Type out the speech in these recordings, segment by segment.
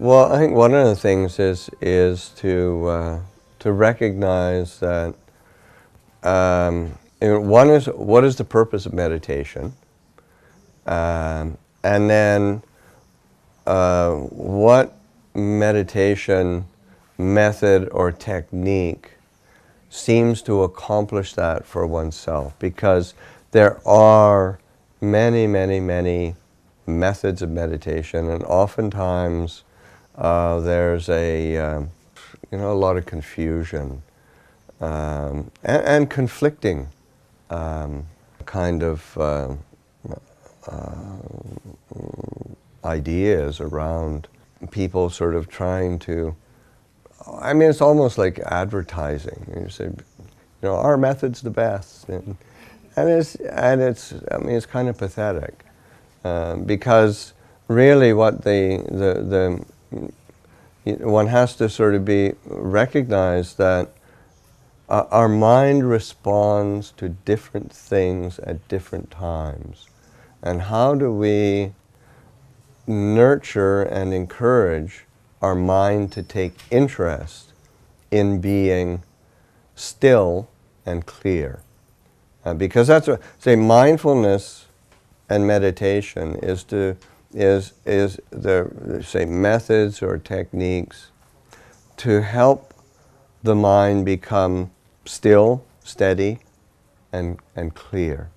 Well, I think one of the things is to recognize that one is what is the purpose of meditation, and then what meditation method or technique seems to accomplish that for oneself, because there are many methods of meditation, and oftentimes there's a lot of confusion and conflicting kind of ideas around people sort of trying to, I mean, it's almost like advertising. You say, our method's the best, and it's I mean, it's kind of pathetic, because really what one has to sort of recognize that our mind responds to different things at different times, and how do we nurture and encourage our mind to take interest in being still and clear. Because that's what, say, mindfulness and meditation is the say methods or techniques to help the mind become still, steady, and clear.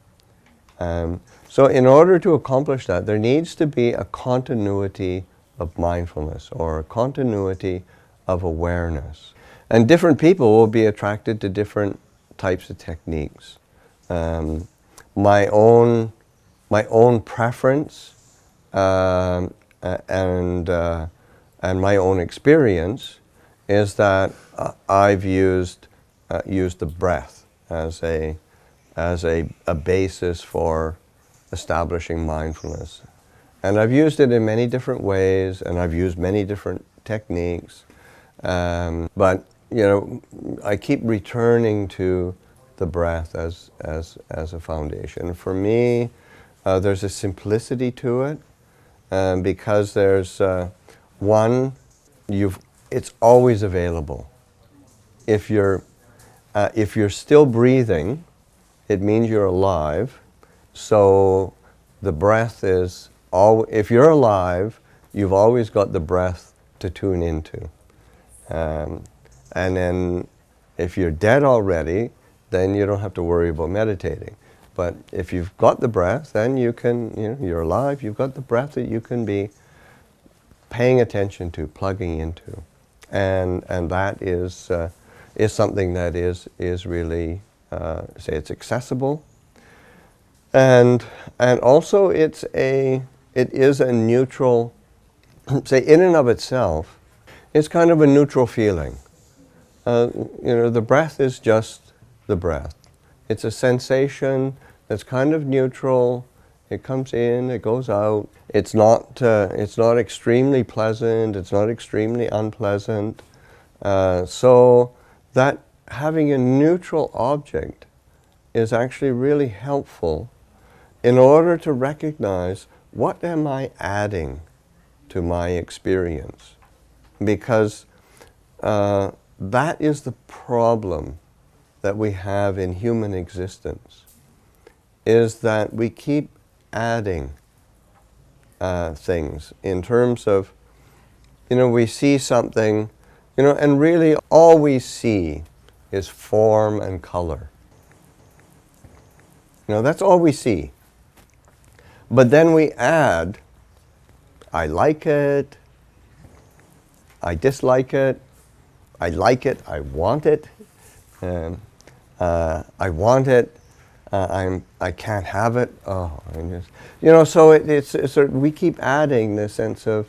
So in order to accomplish that, there needs to be a continuity of mindfulness or a continuity of awareness. And different people will be attracted to different types of techniques. My own preference and my own experience is that I've used the breath as a basis for establishing mindfulness. And I've used it in many different ways, and I've used many different techniques. But I keep returning to the breath as a foundation. For me, there's a simplicity to it, because there's it's always available. If you're still breathing, it means you're alive. So the breath is if you're alive, you've always got the breath to tune into. And then if you're dead already, then you don't have to worry about meditating. But if you've got the breath, then you can, you're alive, you've got the breath that you can be paying attention to, plugging into. And that is something that is really, say, it's accessible. And also it is a neutral, say, in and of itself, it's kind of a neutral feeling. The breath is just the breath. It's a sensation that's kind of neutral. It comes in, it goes out. It's not extremely pleasant. It's not extremely unpleasant. So that having a neutral object is actually really helpful in order to recognize, what am I adding to my experience? Because that is the problem that we have in human existence, is that we keep adding things in terms of, we see something, and really all we see is form and color. That's all we see. But then we add, I like it, I dislike it, I like it, I want it, I want it, I can't have it. Oh, so it's sort of, we keep adding the sense of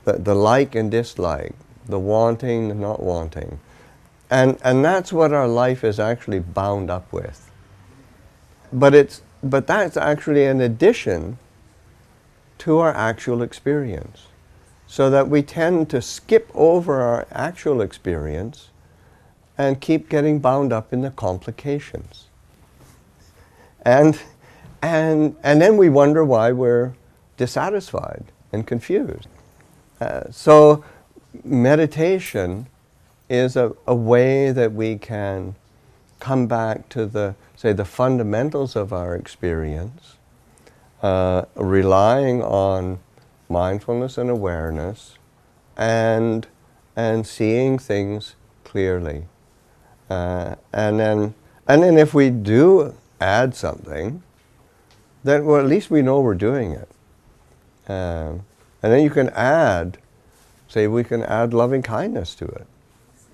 the like and dislike, the wanting, the not wanting, and that's what our life is actually bound up with. But that's actually an addition to our actual experience, so that we tend to skip over our actual experience and keep getting bound up in the complications. And then we wonder why we're dissatisfied and confused. So meditation is a way that we can come back to the fundamentals of our experience, relying on mindfulness and awareness, and seeing things clearly. And then if we do add something, then at least we know we're doing it. And then you can add, we can add loving kindness to it,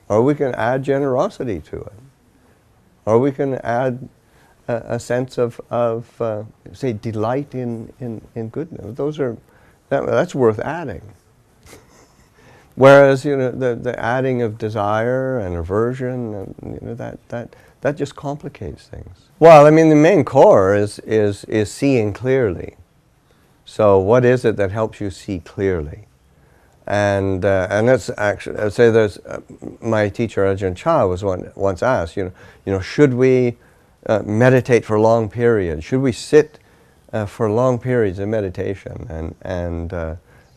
or we can add generosity to it, or we can add a sense of delight in goodness. That's worth adding. Whereas the adding of desire and aversion, that just complicates things. Well, I mean, the main core is seeing clearly. So what is it that helps you see clearly? And that's actually, I'd say there's my teacher Ajahn Chah was once asked, should we meditate for long periods? Should we sit for long periods of meditation? And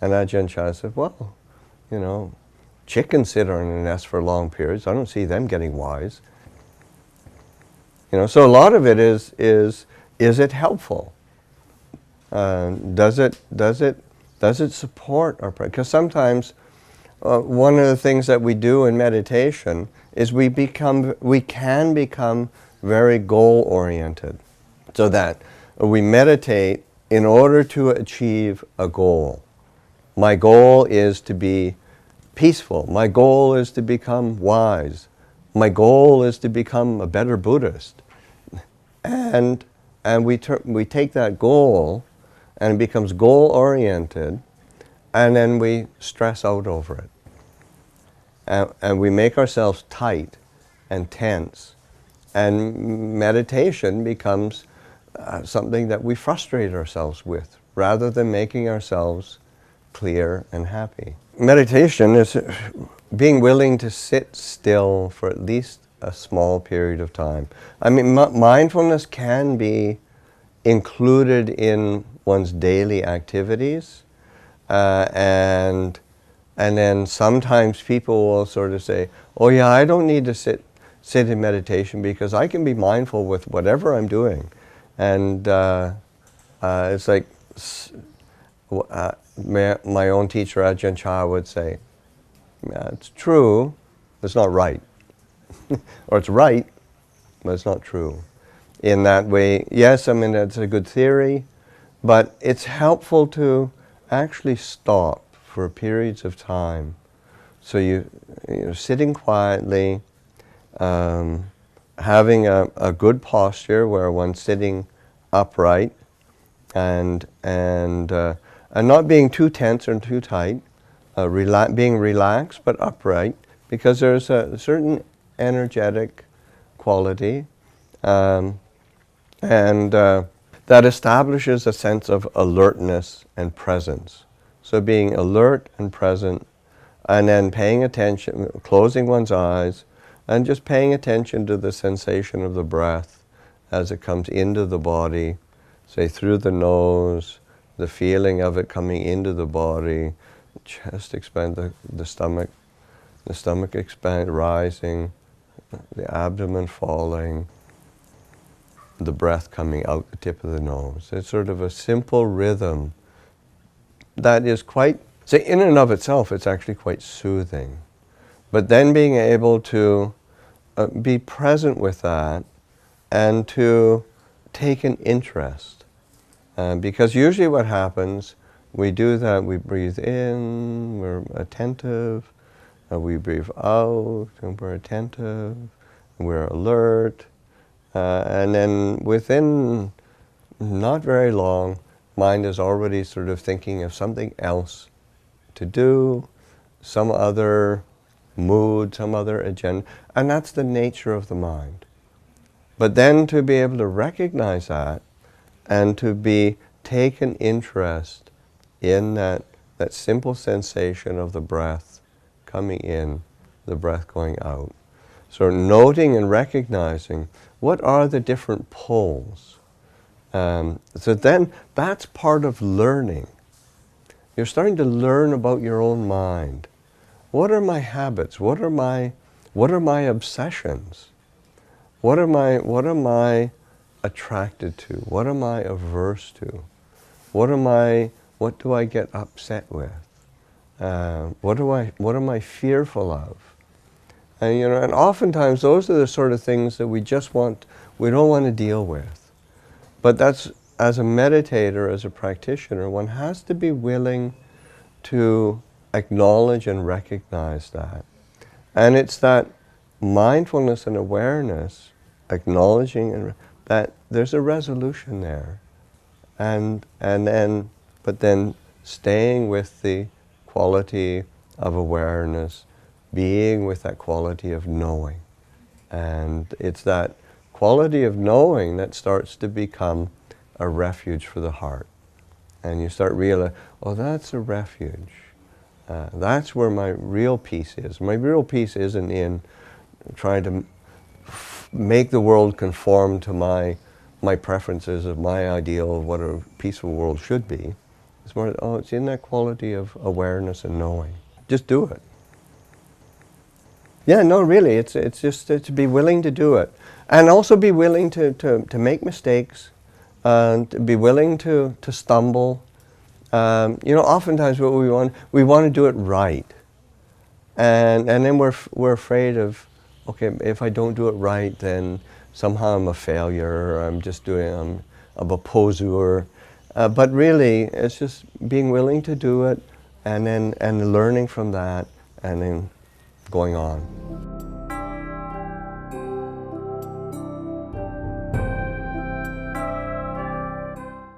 Ajahn Chah said, well, chickens sit on a nest for long periods. I don't see them getting wise. So a lot of it is it helpful? Does it support our practice? Because sometimes one of the things that we do in meditation is we can become very goal-oriented, so that we meditate in order to achieve a goal. My goal is to be peaceful. My goal is to become wise. My goal is to become a better Buddhist. And we take that goal, and it becomes goal-oriented, and then we stress out over it. And we make ourselves tight and tense. And meditation becomes something that we frustrate ourselves with, rather than making ourselves clear and happy. Meditation is being willing to sit still for at least a small period of time. I mean, mindfulness can be included in one's daily activities, and then sometimes people will sort of say, oh yeah, I don't need to sit in meditation because I can be mindful with whatever I'm doing. And it's like my own teacher Ajahn Chah would say, yeah, it's true, it's not right. Or it's right, but it's not true. In that way, yes, I mean, that's a good theory, but it's helpful to actually stop for periods of time. So you're sitting quietly, having a good posture where one's sitting upright, and not being too tense or too tight, being relaxed but upright, because there's a certain energetic quality, and that establishes a sense of alertness and presence. So being alert and present, and then paying attention, closing one's eyes, and just paying attention to the sensation of the breath as it comes into the body, say through the nose, the feeling of it coming into the body, the chest expand, the stomach expand, rising, the abdomen falling, the breath coming out the tip of the nose. It's sort of a simple rhythm that is quite, in and of itself, it's actually quite soothing. But then being able to be present with that and to take an interest. Because usually what happens, we do that, we breathe in, we're attentive, we breathe out, and we're attentive, we're alert, and then within not very long, mind is already sort of thinking of something else to do, some other mood, some other agenda, and that's the nature of the mind. But then to be able to recognize that, and to take an interest in that simple sensation of the breath coming in, the breath going out. So noting and recognizing what are the different poles. So then that's part of learning. You're starting to learn about your own mind. what are my habits? What are my obsessions? What am I attracted to? What am I averse to? What do I get upset with? What am I fearful of? And oftentimes those are the sort of things that we don't want to deal with. But that's, as a meditator, as a practitioner, one has to be willing to acknowledge and recognize that. And it's that mindfulness and awareness, acknowledging that there's a resolution there. But then staying with the quality of awareness, being with that quality of knowing. And it's that quality of knowing that starts to become a refuge for the heart. And you start realizing, oh, that's a refuge. That's where my real peace is. My real peace isn't in trying to make the world conform to my preferences of my ideal of what a peaceful world should be. It's more, it's in that quality of awareness and knowing. Just do it. Yeah, no, really, it's just to be willing to do it. And also be willing to make mistakes, and to be willing to stumble. Oftentimes what we want to do it right. And then we're afraid of, okay, if I don't do it right, then somehow I'm a failure, or I'm a poseur. But really, it's just being willing to do it, and learning from that, and then going on.